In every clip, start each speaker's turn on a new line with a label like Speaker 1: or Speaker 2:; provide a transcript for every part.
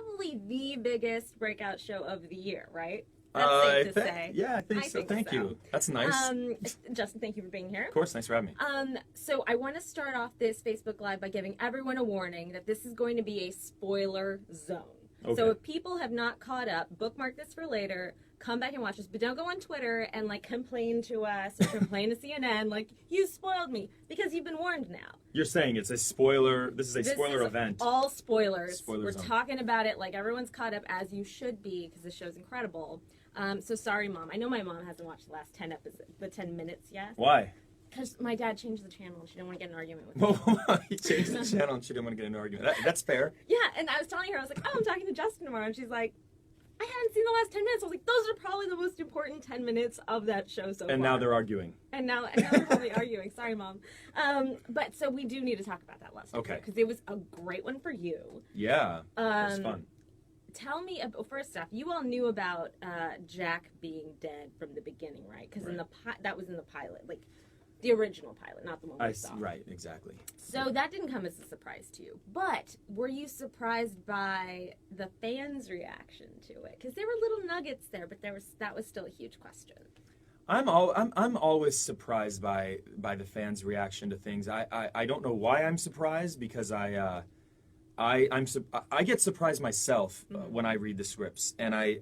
Speaker 1: probably the biggest breakout show of the year, right? That's safe to say.
Speaker 2: Yeah, I think so. Thank you. That's nice.
Speaker 1: Justin, thank you for being here.
Speaker 2: Of course, thanks for having me.
Speaker 1: So I want to start off this Facebook Live by giving everyone a warning that this is going to be a spoiler zone.
Speaker 2: Okay.
Speaker 1: So if people have not caught up, bookmark this for later, come back and watch us, but don't go on Twitter and like complain to us or complain to CNN like, you spoiled me, because you've been warned now.
Speaker 2: You're saying it's a spoiler, this is a spoiler event.
Speaker 1: All spoilers.
Speaker 2: We're
Speaker 1: talking about it like everyone's caught up, as you should be, because the show's incredible. So sorry, Mom. I know my mom hasn't watched the last 10 episodes, the 10 minutes yet.
Speaker 2: Why?
Speaker 1: Because my dad changed the channel and she didn't want to get in an argument with me.
Speaker 2: He changed the channel and she didn't want to get in an argument. That's fair.
Speaker 1: Yeah, and I was telling her, I was like, oh, I'm talking to Justin tomorrow. And she's like, I hadn't seen the last 10 minutes. I was like, those are probably the most important 10 minutes of that show so far.
Speaker 2: And now they're arguing.
Speaker 1: And now they're probably arguing. Sorry, Mom. But so we do need to talk about that last
Speaker 2: Okay.
Speaker 1: Because it was a great one for you.
Speaker 2: Yeah, it was fun.
Speaker 1: Tell me, first off, you all knew about Jack being dead from the beginning, right? Because that was in the pilot, like the original pilot, not the one we saw.
Speaker 2: Right, exactly.
Speaker 1: So that didn't come as a surprise to you. But were you surprised by the fans' reaction to it? Because there were little nuggets there, but that was still a huge question.
Speaker 2: I'm always surprised by the fans' reaction to things. I don't know why I'm surprised, because I get surprised myself when I read the scripts, and I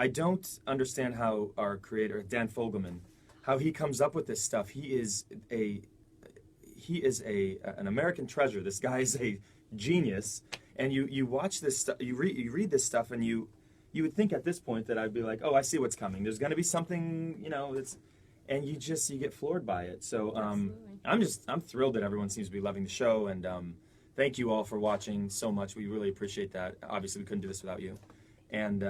Speaker 2: don't understand how our creator Dan Fogelman, how he comes up with this stuff. He is an American treasure. This guy is a genius, and you watch this stuff, you read this stuff, and you would think at this point that I'd be like, oh, I see what's coming. There's going to be something, and you get floored by it. So I'm thrilled that everyone seems to be loving the show, and thank you all for watching so much. We really appreciate that. Obviously, we couldn't do this without you. And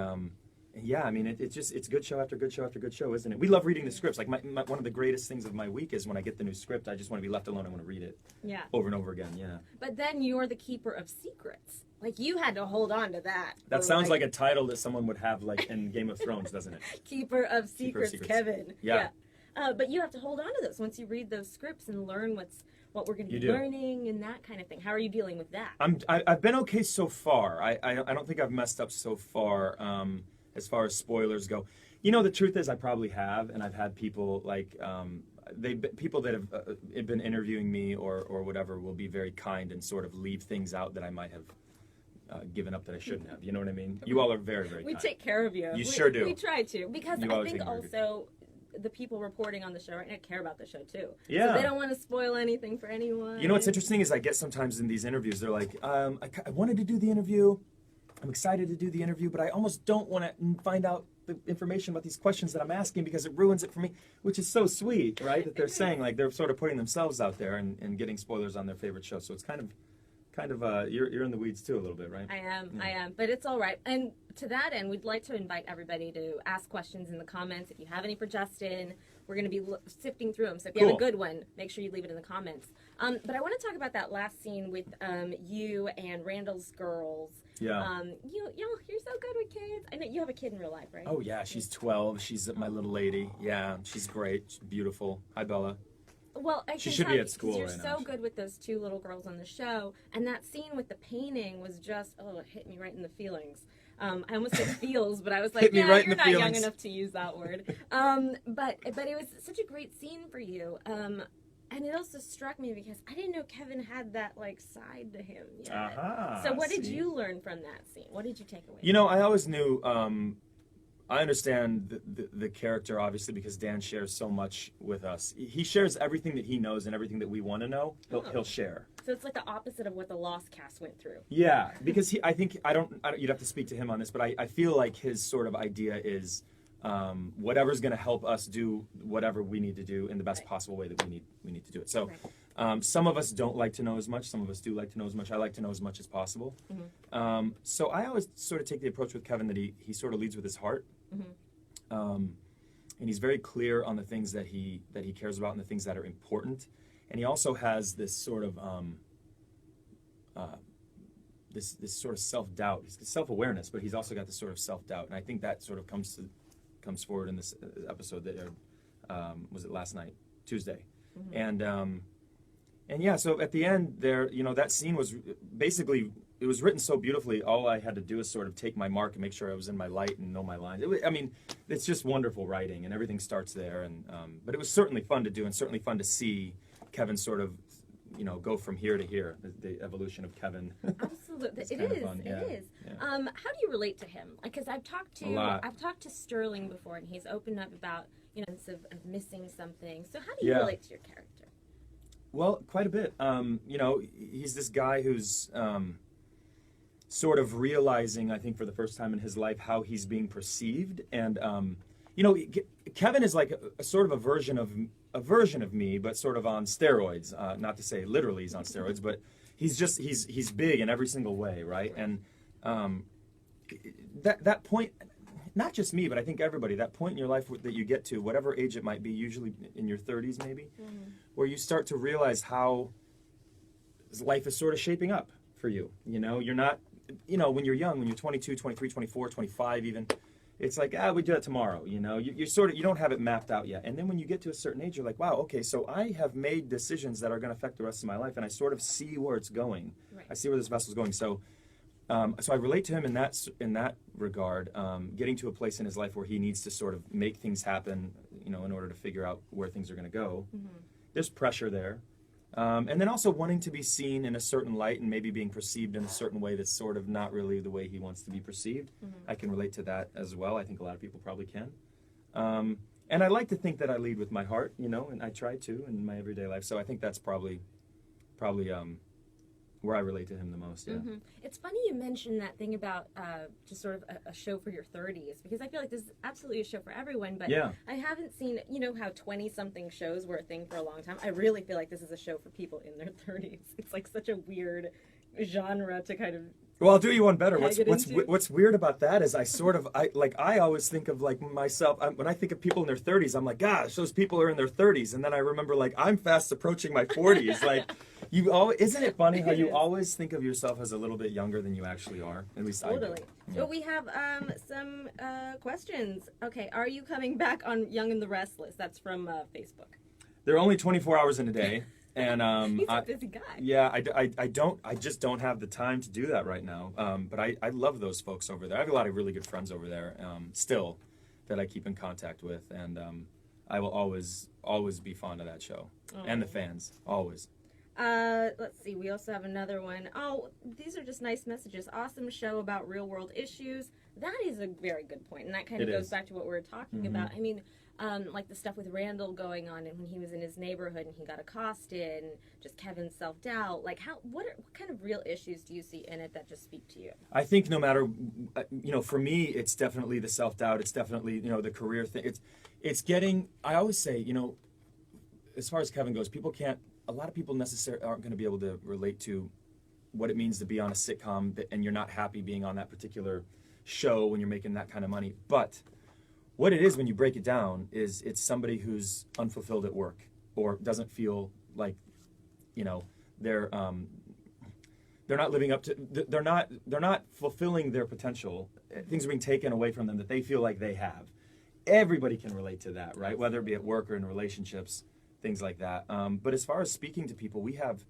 Speaker 2: yeah, I mean, it's good show after good show after good show, isn't it? We love reading the scripts. Like one of the greatest things of my week is when I get the new script, I just want to be left alone. I want to read it.
Speaker 1: Yeah.
Speaker 2: Over and over again. Yeah.
Speaker 1: But then you're the keeper of secrets. Like, you had to hold on to that.
Speaker 2: That sounds like a title that someone would have, like, in Game of Thrones, doesn't it?
Speaker 1: Keeper of Secrets, Kevin.
Speaker 2: Yeah.
Speaker 1: But you have to hold on to those once you read those scripts and learn what we're going to be learning and that kind of thing. How are you dealing with that?
Speaker 2: I've been okay so far. I don't think I've messed up so far as far as spoilers go. The truth is I probably have, and I've had people like people that have been interviewing me or whatever will be very kind and sort of leave things out that I might have given up that I shouldn't have. You know what I mean? You all are very, very kind.
Speaker 1: We take care of you.
Speaker 2: You sure do.
Speaker 1: We try to, because I think also the people reporting on the show right now care about the show too.
Speaker 2: Yeah.
Speaker 1: So they don't want to spoil anything for anyone.
Speaker 2: You know what's interesting is I get sometimes in these interviews, they're like, I wanted to do the interview. I'm excited to do the interview, but I almost don't want to find out the information about these questions that I'm asking because it ruins it for me, which is so sweet, right? That they're saying, like, they're sort of putting themselves out there and getting spoilers on their favorite show. So it's kind of you're in the weeds too a little bit, right?
Speaker 1: I am, but it's all right. And to that end, we'd like to invite everybody to ask questions in the comments. If you have any for Justin, we're going to be sifting through them. So if you have a good one, make sure you leave it in the comments. But I want to talk about that last scene with you and Randall's girls.
Speaker 2: Yeah.
Speaker 1: You're so good with kids. I know you have a kid in real life, right?
Speaker 2: Oh yeah, she's 12. She's my little lady. Yeah, she's great. She's beautiful. Hi, Bella.
Speaker 1: Well,
Speaker 2: she should be at school
Speaker 1: right now. You're so good with those two little girls on the show, and that scene with the painting was just it hit me right in the feelings. I almost said feels, but I was like, you're not young enough to use that word. But it was such a great scene for you. And it also struck me because I didn't know Kevin had that side to him yet. So what did you learn from that scene? What did you take away?
Speaker 2: I always knew. I understand the character, obviously, because Dan shares so much with us. He shares everything that he knows and everything that we want to know. He'll share.
Speaker 1: So it's like the opposite of what the Lost cast went through.
Speaker 2: Yeah, because I think you'd have to speak to him on this, but I feel like his sort of idea is whatever's going to help us do whatever we need to do in the best possible way that we need to do it. So some of us don't like to know as much. Some of us do like to know as much. I like to know as much as possible. Mm-hmm. So I always sort of take the approach with Kevin that he sort of leads with his heart. Mm-hmm. And he's very clear on the things that he cares about and the things that are important. And he also has this sort of this sort of self-doubt. He's self-awareness, but he's also got this sort of self-doubt. And I think that sort of comes forward in this episode that aired, was it last night, Tuesday. Mm-hmm. And yeah, so at the end there, that scene was basically was written so beautifully. All I had to do is sort of take my mark and make sure I was in my light and know my lines. I mean, it's just wonderful writing, and everything starts there. And but it was certainly fun to do, and certainly fun to see Kevin sort of, go from here to here. The evolution of Kevin.
Speaker 1: Absolutely, it is. Fun. Yeah. It is. Yeah. How do you relate to him? Because I've talked to Sterling before, and he's opened up about of missing something. So how do you relate to your character?
Speaker 2: Well, quite a bit. He's this guy who's sort of realizing, I think, for the first time in his life, how he's being perceived. And Kevin is like a sort of a version of me, but sort of on steroids. Not to say literally he's on steroids, but he's big in every single way, right? And that point. Not just me, but I think everybody, that point in your life that you get to, whatever age it might be, usually in your 30s maybe, where you start to realize how life is sort of shaping up for you. You're not, when you're young, when you're 22, 23, 24, 25 even, it's like, we do that tomorrow, you don't have it mapped out yet. And then when you get to a certain age, you're like, wow, okay, so I have made decisions that are going to affect the rest of my life, and I sort of see where it's going. Right. I see where this vessel's going. So I relate to him in that regard, getting to a place in his life where he needs to sort of make things happen, in order to figure out where things are going to go. Mm-hmm. There's pressure there. And then also wanting to be seen in a certain light and maybe being perceived in a certain way that's sort of not really the way he wants to be perceived. Mm-hmm. I can relate to that as well. I think a lot of people probably can. And I like to think that I lead with my heart, and I try to in my everyday life. So I think that's probably where I relate to him the most, yeah. Mm-hmm.
Speaker 1: It's funny you mentioned that thing about just sort of a show for your 30s, because I feel like this is absolutely a show for everyone, but I haven't seen, how 20-something shows were a thing for a long time. I really feel like this is a show for people in their 30s. It's like such a weird genre to kind of...
Speaker 2: Well, I'll do you one better. What's weird about that is I always think of like myself, when I think of people in their 30s, I'm like, gosh, those people are in their 30s. And then I remember like, I'm fast approaching my 40s. Like, isn't it funny how you always think of yourself as a little bit younger than you actually are? At least I do.
Speaker 1: Totally. So we have some questions. Okay, are you coming back on Young and the Restless? That's from Facebook.
Speaker 2: There are only 24 hours in a day. And
Speaker 1: he's a busy guy.
Speaker 2: Yeah, I just don't have the time to do that right now. But I love those folks over there. I have a lot of really good friends over there still that I keep in contact with, and I will always be fond of that show and the fans, always.
Speaker 1: Let's see. We also have another one. Oh, these are just nice messages. Awesome show about real world issues. That is a very good point, and that kind of goes back to what we were talking about. I mean, like the stuff with Randall going on, and when he was in his neighborhood and he got accosted, and just Kevin's self-doubt. Like, what kind of real issues do you see in it that just speak to you?
Speaker 2: I think no matter, for me, it's definitely the self-doubt. It's definitely, the career thing. It's getting, I always say, as far as Kevin goes, a lot of people necessarily aren't going to be able to relate to what it means to be on a sitcom and you're not happy being on that particular show when you're making that kind of money. But what it is when you break it down is it's somebody who's unfulfilled at work or doesn't feel like, they're not living up to, they're not fulfilling their potential. Things are being taken away from them that they feel like they have. Everybody can relate to that, right? Whether it be at work or in relationships, things like that. But as far as speaking to people, we have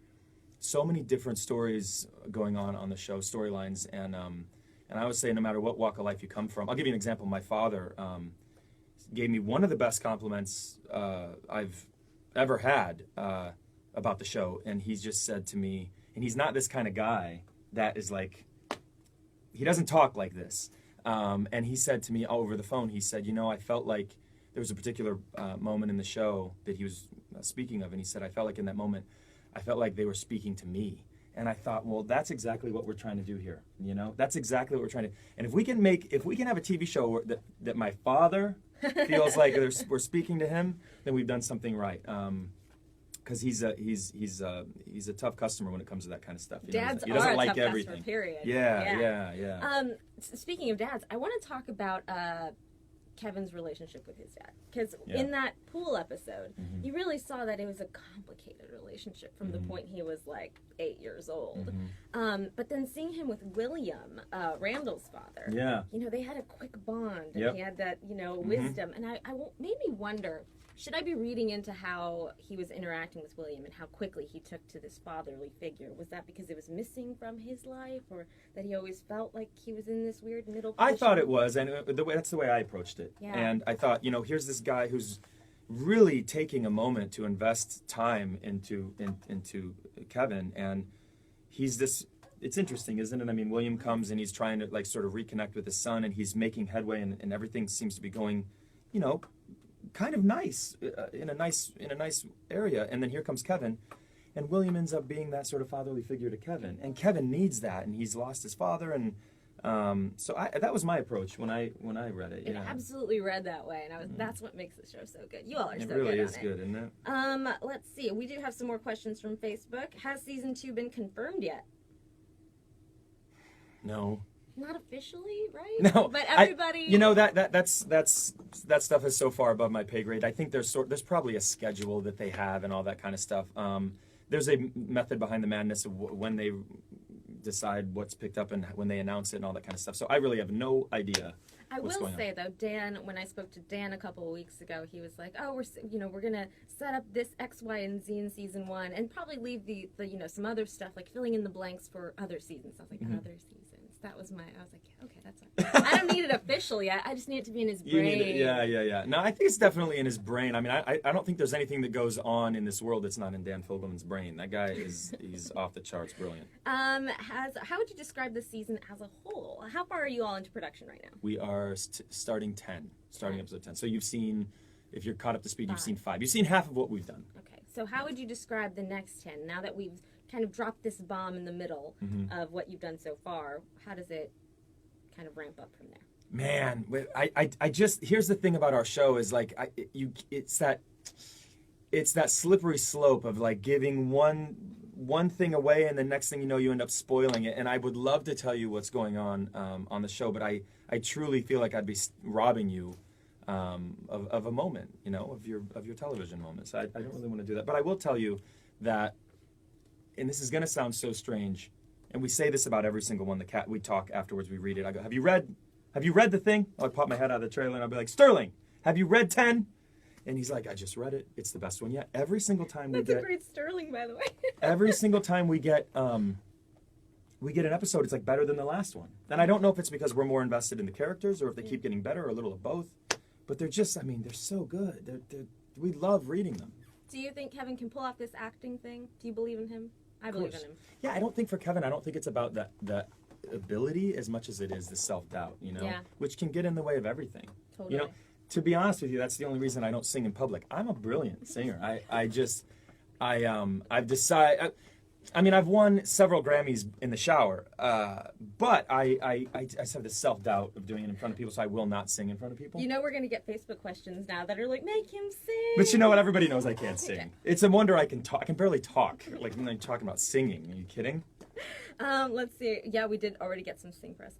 Speaker 2: so many different stories going on the show, storylines, and I would say no matter what walk of life you come from. I'll give you an example. My father gave me one of the best compliments I've ever had about the show, and he's just said to me, and he's not this kind of guy that is like, he doesn't talk like this, and he said to me over the phone, he said, I felt like there was a particular moment in the show that he was speaking of, and he said, I felt like in that moment, I felt like they were speaking to me. And I thought, well, that's exactly what we're trying to do here. That's exactly what we're trying to. And if we can have a TV show that my father feels like we're speaking to him, then we've done something right. Because he's a tough customer when it comes to that kind of stuff.
Speaker 1: Dads
Speaker 2: he doesn't
Speaker 1: are a
Speaker 2: like
Speaker 1: tough
Speaker 2: everything.
Speaker 1: Customer, period.
Speaker 2: Yeah.
Speaker 1: Speaking of dads, I want to talk about Kevin's relationship with his dad. Because in that pool episode, you really saw that it was a complicated relationship from the point he was like 8 years old. But then seeing him with William, Randall's father, you know, they had a quick bond, and he had that, you know, wisdom. And I made me wonder, should I be reading into how he was interacting with William and how quickly he took to this fatherly figure? Was that because it was missing from his life, or that he always felt like he was in this weird middle position?
Speaker 2: I thought it was, and that's the way I approached it. And I thought, you know, here's this guy who's really taking a moment to invest time into Kevin, and he's this. It's interesting, isn't it? I mean, William comes and he's trying to like sort of reconnect with his son, and he's making headway, and everything seems to be going, you know, kind of nice in a nice area. And then here comes Kevin, and William ends up being that sort of fatherly figure to Kevin, and Kevin needs that, and he's lost his father, and so that was my approach when I read it.
Speaker 1: It absolutely read that way, and that's what makes the show so good. You all are so good.
Speaker 2: It really is good, isn't it?
Speaker 1: Let's see. We do have some more questions from Facebook. Has season 2 been confirmed yet?
Speaker 2: No.
Speaker 1: Not officially, right?
Speaker 2: No,
Speaker 1: but everybody.
Speaker 2: You know that stuff is so far above my pay grade. I think there's probably a schedule that they have and all that kind of stuff. There's a method behind the madness of when they decide what's picked up and when they announce it and all that kind of stuff. So I really have no idea.
Speaker 1: I will say though, Dan, when I spoke to Dan a couple of weeks ago, he was like, "Oh, we're gonna set up this X, Y, and Z in season 1, and probably leave the some other stuff like filling in the blanks for other seasons." I was like, "Other seasons." I was like, yeah, okay, that's fine. I don't need it official yet. I just need it to be in his brain.
Speaker 2: You need it, yeah. No, I think it's definitely in his brain. I mean, I don't think there's anything that goes on in this world that's not in Dan Fogelman's brain. That guy he's off the charts brilliant.
Speaker 1: How would you describe the season as a whole? How far are you all into production right now?
Speaker 2: We are starting episode 10. So you've seen, if you're caught up to speed, you've seen 5. You've seen half of what we've done.
Speaker 1: Okay, so how would you describe the next 10 now that we've kind of dropped this bomb in the middle of what you've done so far? How does it kind of ramp up from there?
Speaker 2: Man, I just, here's the thing about our show is like it's that slippery slope of like giving one thing away, and the next thing you know you end up spoiling it. And I would love to tell you what's going on the show, but I truly feel like I'd be robbing you of a moment, you know, of your television moments. I don't really want to do that, but I will tell you that. And this is going to sound so strange, and we say this about every single one. We talk afterwards. We read it. I go, "Have you read the thing?" I'll pop my head out of the trailer and I'll be like, "Sterling, have you read 10?" And he's like, "I just read it. It's the best one yet." Every single time we get.
Speaker 1: That's a great Sterling, by the way.
Speaker 2: Every single time we get an episode, it's like better than the last one. And I don't know if it's because we're more invested in the characters or if they keep getting better or a little of both. But they're just, I mean, they're so good. We love reading them.
Speaker 1: Do you think Kevin can pull off this acting thing? Do you believe in him? I believe in him.
Speaker 2: Yeah, I don't think for Kevin, I don't think it's about that ability as much as it is the self-doubt, you know, which can get in the way of everything.
Speaker 1: Totally.
Speaker 2: You know, to be honest with you, that's the only reason I don't sing in public. I'm a brilliant singer. I've decided, I mean, I've won several Grammys in the shower, but I just have this self-doubt of doing it in front of people, so I will not sing in front of people.
Speaker 1: You know we're going to get Facebook questions now that are like, make him sing.
Speaker 2: But you know what? Everybody knows I can't sing. Okay. It's a wonder I can talk. I can barely talk. Like, when I'm talking about singing. Are you kidding?
Speaker 1: Let's see. Yeah, we did already get some Sing Press.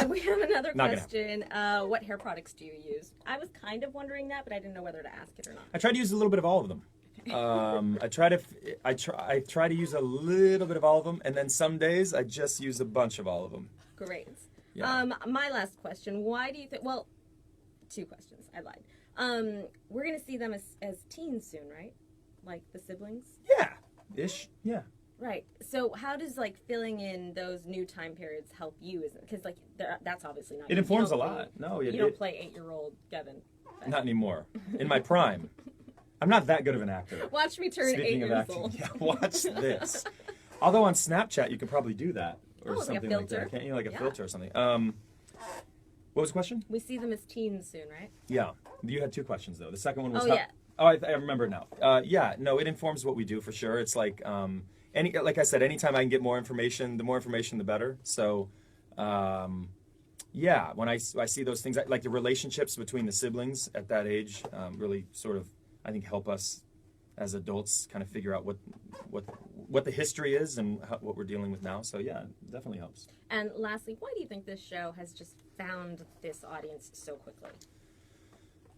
Speaker 1: We have another question. What hair products do you use? I was kind of wondering that, but I didn't know whether to ask it or not.
Speaker 2: I try to use a little bit of all of them. I try to use a little bit of all of them, and then some days I just use a bunch of all of them.
Speaker 1: Great. Yeah. My last question: why do you think? Well, 2 questions. I lied. We're gonna see them as teens soon, right? Like the siblings.
Speaker 2: Yeah. Ish. Yeah.
Speaker 1: Right. So how does like filling in those new time periods help you? Because like that's obviously not.
Speaker 2: It informs a lot. No,
Speaker 1: you don't play 8-year-old Kevin.
Speaker 2: Not anymore. In my prime. I'm not that good of an actor.
Speaker 1: Watch me turn 8 years old.
Speaker 2: Yeah, watch this. Although on Snapchat you can probably do that or something like that. Can't you? Like a filter or something. What was the question?
Speaker 1: We see them as teens soon, right?
Speaker 2: Yeah. You had 2 questions though. The second one was I remember now. Yeah, no, it informs what we do for sure. It's like like I said, anytime I can get more information, the more information the better. So yeah, when I see those things, like the relationships between the siblings at that age, really sort of, I think, help us as adults kind of figure out what the history is and what we're dealing with now. So yeah, it definitely helps.
Speaker 1: And lastly, why do you think this show has just found this audience so quickly?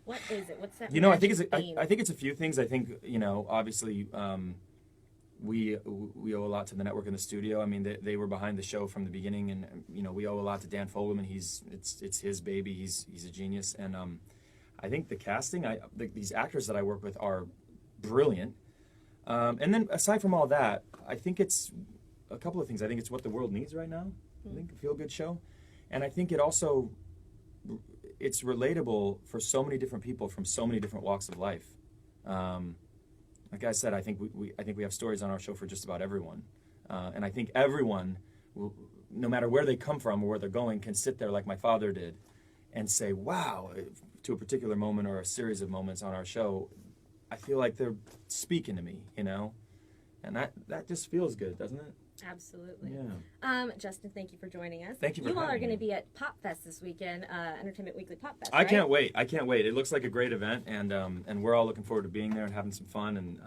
Speaker 1: What is it? What's that?
Speaker 2: You know, I think it's a few things. I think, obviously, we owe a lot to the network and the studio. I mean, they were behind the show from the beginning, and we owe a lot to Dan Fogelman. It's his baby. He's a genius, and I think the casting, these actors that I work with are brilliant. And then aside from all that, I think it's a couple of things. I think it's what the world needs right now. I think a feel-good show, and I think it's relatable for so many different people from so many different walks of life. Like I said, I think we have stories on our show for just about everyone, and I think everyone, no matter where they come from or where they're going, can sit there like my father did, and say, "Wow," to a particular moment or a series of moments on our show. I feel like they're speaking to me, and that just feels good, doesn't it?
Speaker 1: Absolutely.
Speaker 2: Yeah.
Speaker 1: Justin, thank you for joining us.
Speaker 2: Thank you for
Speaker 1: You all
Speaker 2: having
Speaker 1: are going
Speaker 2: me.
Speaker 1: to be at Pop Fest this weekend, Entertainment Weekly Pop Fest.
Speaker 2: I can't wait. It looks like a great event, and we're all looking forward to being there and having some fun and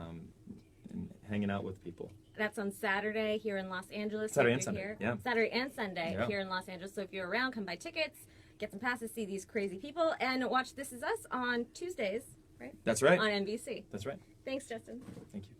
Speaker 2: hanging out with people.
Speaker 1: That's on Saturday here in Los Angeles.
Speaker 2: Saturday and Sunday. Yeah.
Speaker 1: Saturday and Sunday here in Los Angeles. So if you're around, come buy tickets, get some passes, see these crazy people, and watch This Is Us on Tuesdays, right?
Speaker 2: That's right.
Speaker 1: On NBC.
Speaker 2: That's right.
Speaker 1: Thanks, Justin.
Speaker 2: Thank you.